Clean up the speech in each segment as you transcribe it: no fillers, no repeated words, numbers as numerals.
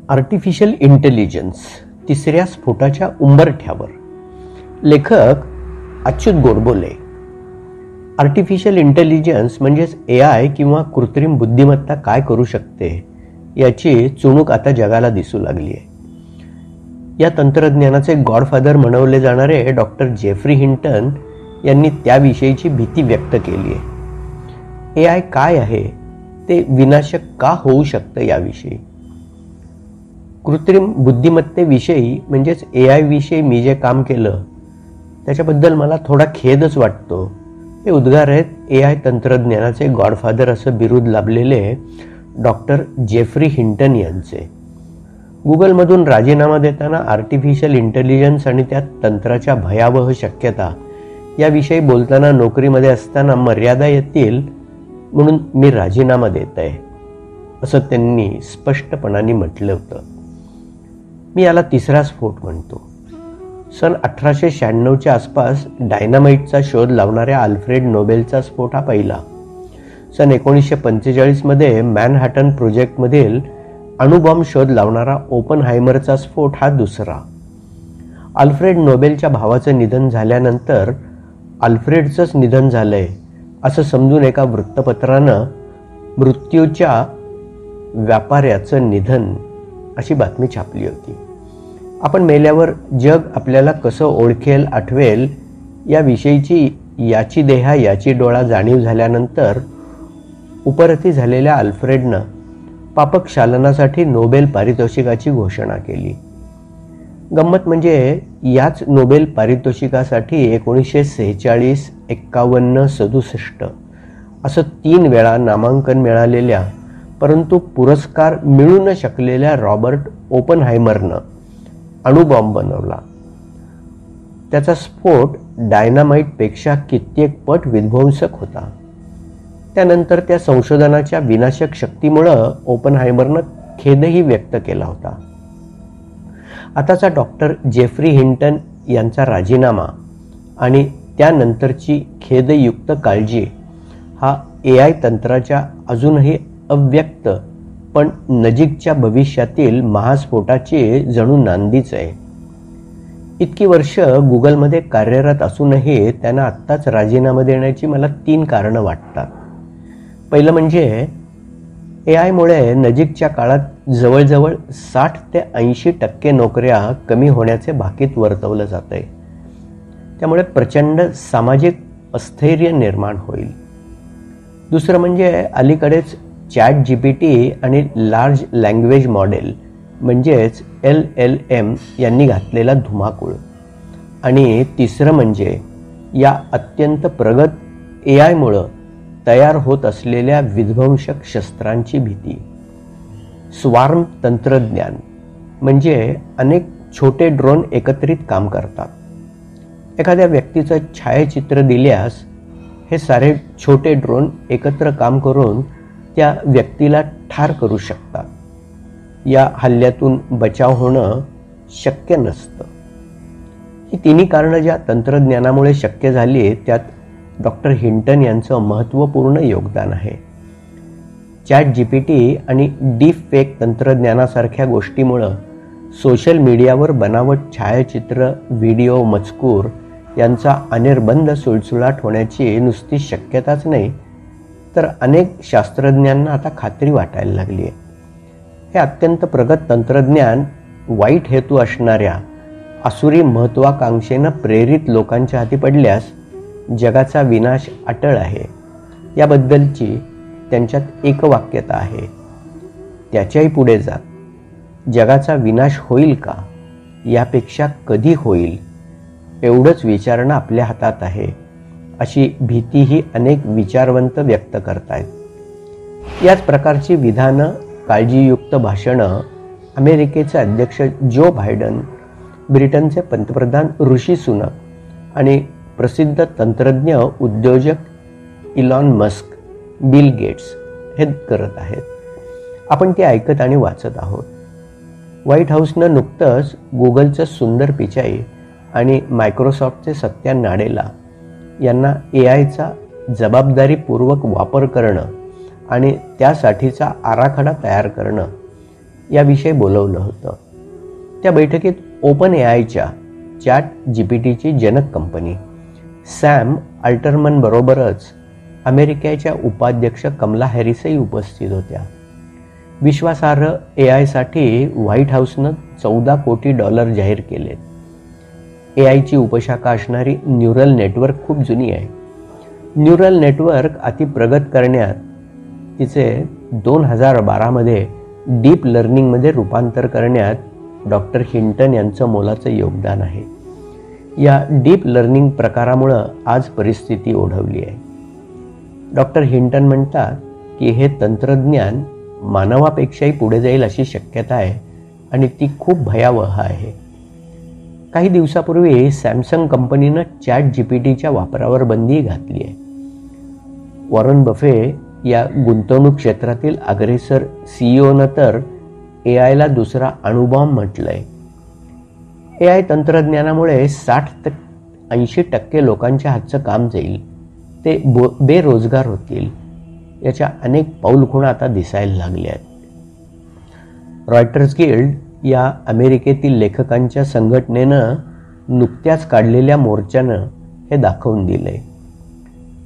Artificial intelligence तिसऱ्या स्फोटाच्या उंबरठ्यावर. लेखक अच्युत गोडबोले. आर्टिफिशियल इंटेलिजन्स म्हणजेच AI किंवा कृत्रिम बुद्धिमत्ता काय करू शकते याची चुणूक आता जगाला दिसू लागली आहे. या तंत्रज्ञानाचे गॉडफादर म्हणवले जाणारे डॉक्टर जेफ्री हिंटन यांनी त्याविषयीची भीती व्यक्त केली आहे. AI काय आहे, ते विनाशक का होऊ शकतं याविषयी. कृत्रिम बुद्धिमत्तेविषयी म्हणजेच AI विषयी मी जे काम केलं त्याच्याबद्दल मला थोडा खेदच वाटतो. हे उद्गार आहेत AI तंत्रज्ञानाचे गॉडफादर असं बिरुद लाभलेले डॉक्टर जेफ्री हिंटन यांचे. गुगलमधून राजीनामा देताना आर्टिफिशियल इंटेलिजन्स आणि त्या तंत्राच्या भयावह शक्यता याविषयी बोलताना नोकरीमध्ये असताना मर्यादा येतील म्हणून मी राजीनामा देत आहे असं त्यांनी स्पष्टपणाने म्हटलं होतं. मी याला तिसरा स्फोट म्हणतो. सन 1896च्या आसपास डायनामाइटचा शोध लावणाऱ्या अल्फ्रेड नोबेलचा स्फोट हा पहिला. सन 1945मध्ये मॅनहॅटन प्रोजेक्टमधील अणुबॉम्ब शोध लावणारा ओपनहायमरचा स्फोट हा दुसरा. अल्फ्रेड नोबेलच्या भावाचं निधन झाल्यानंतर अल्फ्रेडचंच निधन झालंय असं समजून एका वृत्तपत्रानं मृत्यूच्या व्यापाऱ्याचं निधन अशी बातमी छापली होती. आपण मेल्यावर जग आपल्याला कसं ओळखेल आठवेल याविषयीची याची देहा याची डोळा जाणीव झाल्यानंतर उपरती झालेल्या अल्फ्रेडनं पापक्षालनासाठी नोबेल पारितोषिकाची घोषणा केली. गंमत म्हणजे याच नोबेल पारितोषिकासाठी 1946, 51, 67 असं 3 वेळा नामांकन मिळालेल्या परंतु पुरस्कार मिळू न शकलेल्या रॉबर्ट ओपनहायमरनं अणुबॉम्ब बनवला. त्याचा स्फोट डायनामाइटपेक्षा कित्येक पट विध्वंसक होता. त्यानंतर त्या संशोधनाच्या विनाशक शक्तीमुळं ओपनहायमरनं खेदही व्यक्त केला होता. आताचा डॉक्टर जेफ्री हिंटन यांचा राजीनामा आणि त्यानंतरची खेदयुक्त काळजी हा AI तंत्राच्या अजूनही अव्यक्त पण नजीकच्या भविष्यातील महास्फोटाची जणू नांदीच आहे. इतकी वर्ष गुगलमध्ये कार्यरत असूनही त्यांना आत्ताच राजीनामा देण्याची मला 3 कारणं वाटतात. पहिलं म्हणजे AI मुळे नजीकच्या काळात जवळजवळ 60 ते 80% नोकऱ्या कमी होण्याचे भाकीत वर्तवलं जात आहे. त्यामुळे प्रचंड सामाजिक अस्थैर्य निर्माण होईल. दुसरं म्हणजे अलीकडेच ChatGPT आणि लार्ज लँग्वेज मॉडेल म्हणजेच LLM यांनी घातलेला धुमाकूळ. आणि तिसरं म्हणजे या अत्यंत प्रगत AI मुळे तयार होत असलेल्या विध्वंसक शस्त्रांची भीती. स्वार्म तंत्रज्ञान म्हणजे अनेक छोटे ड्रोन एकत्रित काम करतात. एखाद्या व्यक्तीचं छायाचित्र दिल्यास हे सारे छोटे ड्रोन एकत्र काम करून त्या व्यक्तीला ठार करू शकतात. या हल्ल्यातून बचाव होणं शक्य नसतं. ही 3 कारणं ज्या तंत्रज्ञानामुळे शक्य झाली त्यात डॉक्टर हिंटन यांचं महत्त्वपूर्ण योगदान आहे. ChatGPT आणि डीप फेक तंत्रज्ञानासारख्या गोष्टीमुळं सोशल मीडियावर बनावट छायाचित्र, व्हिडिओ, मजकूर यांचा अनिर्बंध सुळसुळाट होण्याची नुसती शक्यताच नाही तर अनेक शास्त्रज्ञांना आता खात्री वाटायला लागली आहे. हे अत्यंत प्रगत तंत्रज्ञान वाईट हेतू असणाऱ्या आसुरी महत्त्वाकांक्षेनं प्रेरित लोकांच्या हाती पडल्यास जगाचा विनाश अटळ आहे याबद्दलची त्यांच्यात एकवाक्यता आहे. त्याच्याही पुढे जात जगाचा विनाश होईल का, यापेक्षा कधी होईल एवढंच विचारणं आपल्या हातात आहे अशी भीतीही अनेक विचारवंत व्यक्त करतायत. याच प्रकारची विधानं, काळजीयुक्त भाषणं अमेरिकेचे अध्यक्ष जो बायडन, ब्रिटनचे पंतप्रधान ऋषी सुनक आणि प्रसिद्ध तंत्रज्ञ उद्योजक इलॉन मस्क, बिल गेट्स हे करत आहेत. आपण ते ऐकत आणि वाचत आहोत. व्हाईट हाऊसनं नुकतंच गुगलचं सुंदर पिचाई आणि मायक्रोसॉफ्टचे सत्या नाडेला यांना AIचा जबाबदारीपूर्वक वापर करणं आणि त्यासाठीचा आराखडा तयार करणं याविषयी बोलवलं होतं. त्या बैठकीत ओपन एआयच्या ChatGPTची जनक कंपनी सॅम अल्टरमन बरोबरच अमेरिकेच्या उपाध्यक्ष कमला हॅरिसही उपस्थित होत्या. विश्वासार्ह एआयसाठी व्हाईट हाऊसनं $14 कोटी जाहीर केलेत. एआयची उपशाखा असणारी न्यूरल नेटवर्क खूप जुनी आहे. न्यूरल नेटवर्क अतिप्रगत करण्यात तिचे 2012 डीप लर्निंगमध्ये रूपांतर करण्यात डॉक्टर हिंटन यांचं मोलाचं योगदान आहे. या डीप लर्निंग प्रकारामुळं आज परिस्थिती ओढवली आहे. डॉक्टर हिंटन म्हणतात की हे तंत्रज्ञान मानवापेक्षाही पुढे जाईल अशी शक्यता आहे आणि ती खूप भयावह आहे. काही दिवसापूर्वी सॅमसंग कंपनीनं ChatGPTच्या वापरावर बंदी घातली आहे. वॉरन बफे या गुंतवणूक क्षेत्रातील अग्रेसर CEOनं तर एआयला दुसरा अणुबॉम्ब म्हटलंय. एआय तंत्रज्ञानामुळे 60-80% लोकांच्या हातचं काम जाईल. ते बेरोजगार होतील. याच्या अनेक पाऊलखुणा आता दिसायला लागल्या आहेत. रॉयटर्स गिल्ड या अमेरिकेतील लेखकांच्या संघटनेनं नुकत्याच काढलेल्या मोर्चानं हे दाखवून दिलंय.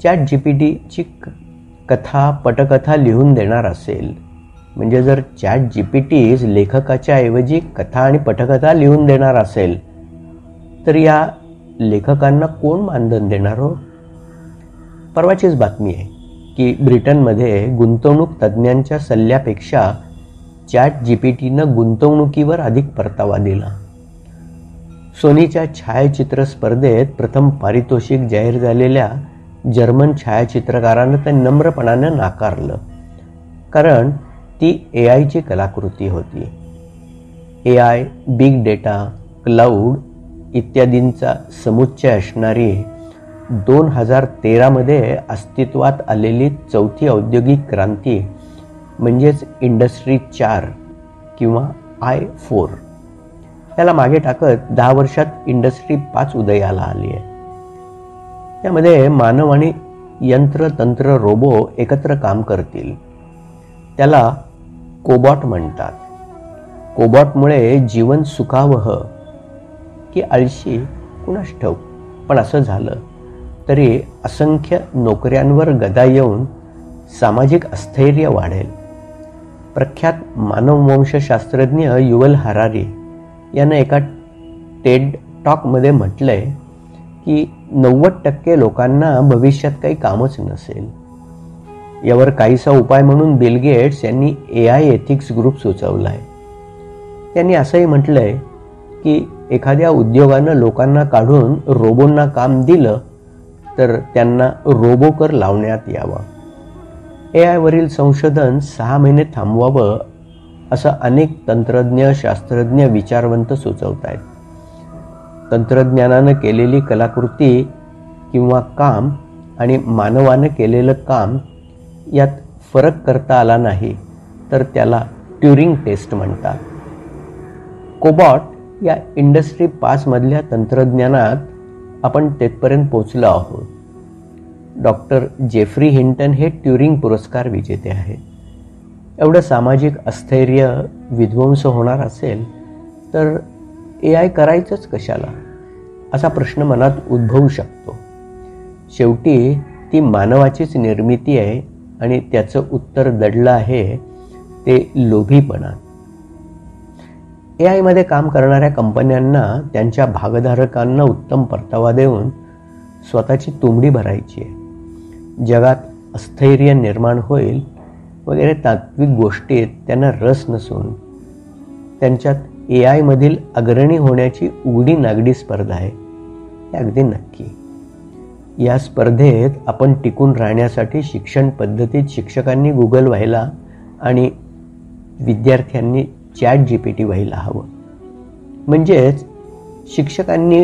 ChatGPTची कथा पटकथा लिहून देणार असेल, म्हणजे जर ChatGPT लेखकाच्या ऐवजी कथा आणि पटकथा लिहून देणार असेल तर या लेखकांना कोण मानधन देणार हो? परवाचीच बातमी आहे की ब्रिटनमध्ये गुंतवणूक तज्ज्ञांच्या सल्ल्यापेक्षा ChatGPTनं गुंतवणुकीवर अधिक परतावा दिला. सोनीच्या छायाचित्र स्पर्धेत प्रथम पारितोषिक जाहीर झालेल्या जर्मन छायाचित्रकारानं ते नम्रपणानं नाकारलं, कारण ती एआयची कलाकृती होती. एआय, बिग डेटा, क्लाउड इत्यादींचा समुच्चय असणारी 2013 अस्तित्वात आलेली चौथी औद्योगिक क्रांती म्हणजेच इंडस्ट्री 4 किंवा I4 याला मागे टाकत 10 वर्षात इंडस्ट्री 5 उदयाला आली आहे. त्यामध्ये मानव आणि यंत्र तंत्र रोबो एकत्र काम करतील. त्याला कोबॉट म्हणतात. कोबॉटमुळे जीवन सुखावह की आळशी कुणास ठाऊक, पण असं झालं तरी असंख्य नोकऱ्यांवर गदा येऊन सामाजिक स्थैर्य वाढेल. प्रख्यात मानववंशशास्त्रज्ञ युव्हल हरारी यानं एका टेड टॉकमध्ये म्हटलंय की 90% लोकांना भविष्यात काही कामच नसेल. यावर काहीसा उपाय म्हणून बिल गेट्स यांनी एआय एथिक्स ग्रुप सुचवलाय. त्यांनी असंही म्हटलंय की एखाद्या उद्योगानं लोकांना काढून रोबोंना काम दिलं तर त्यांना रोबोकर लावण्यात यावं. एआयवरील संशोधन 6 महिने थांबवावं असं अनेक तंत्रज्ञ, शास्त्रज्ञ, विचारवंत सुचवत आहेत. तंत्रज्ञानानं केलेली कलाकृती किंवा काम आणि मानवानं केलेलं काम यात फरक करता आला नाही तर त्याला ट्युरिंग टेस्ट म्हणतात. कोबॉट या इंडस्ट्री 5 मधल्या तंत्रज्ञानात आपण तेथपर्यंत पोचलो आहोत. डॉक्टर जेफ्री हिंटन हे ट्युरिंग पुरस्कार विजेते आहेत. एवढं सामाजिक अस्थैर्य, विध्वंस होणार असेल तर एआय करायचंच कशाला असा प्रश्न मनात उद्भवू शकतो. शेवटी ती मानवाचीच निर्मिती आहे आणि त्याचं उत्तर दडलं आहे ते लोभीपणा. एआयमध्ये काम करणाऱ्या कंपन्यांना त्यांच्या भागधारकांना उत्तम परतावा देऊन स्वतःची तुंबडी भरायची आहे. जगात अस्थैर्य निर्माण होईल वगैरे तात्विक गोष्टीत त्यांना रस नसून त्यांच्यात एआयमधील अग्रणी होण्याची उघडी नागडी स्पर्धा आहे हे अगदी नक्की. या स्पर्धेत आपण टिकून राहण्यासाठी शिक्षण पद्धतीत शिक्षकांनी गुगल व्हायला आणि विद्यार्थ्यांनी ChatGPT व्हायला हवं. म्हणजेच शिक्षकांनी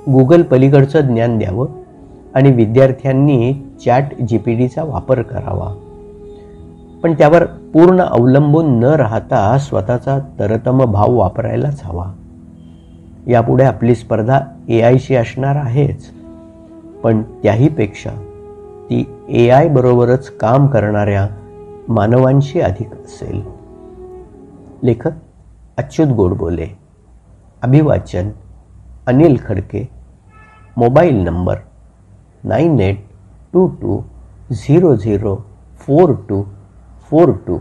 गुगल पलीकडचं ज्ञान द्यावं आणि विद्यार्थ्यांनी ChatGPTचा वापर करावा. पण त्यावर पूर्ण अवलंबून न राहता स्वतःचा तरतम भाव वापरायलाच हवा. यापुढे आपली स्पर्धा एआयशी असणार आहेच, पण त्याहीपेक्षा ती एआय बरोबरच काम करणाऱ्या मानवांशी अधिक असेल. लेखक अच्युत गोडबोले. अभिवाचन अनिल खडके. Mobile number 9822004242.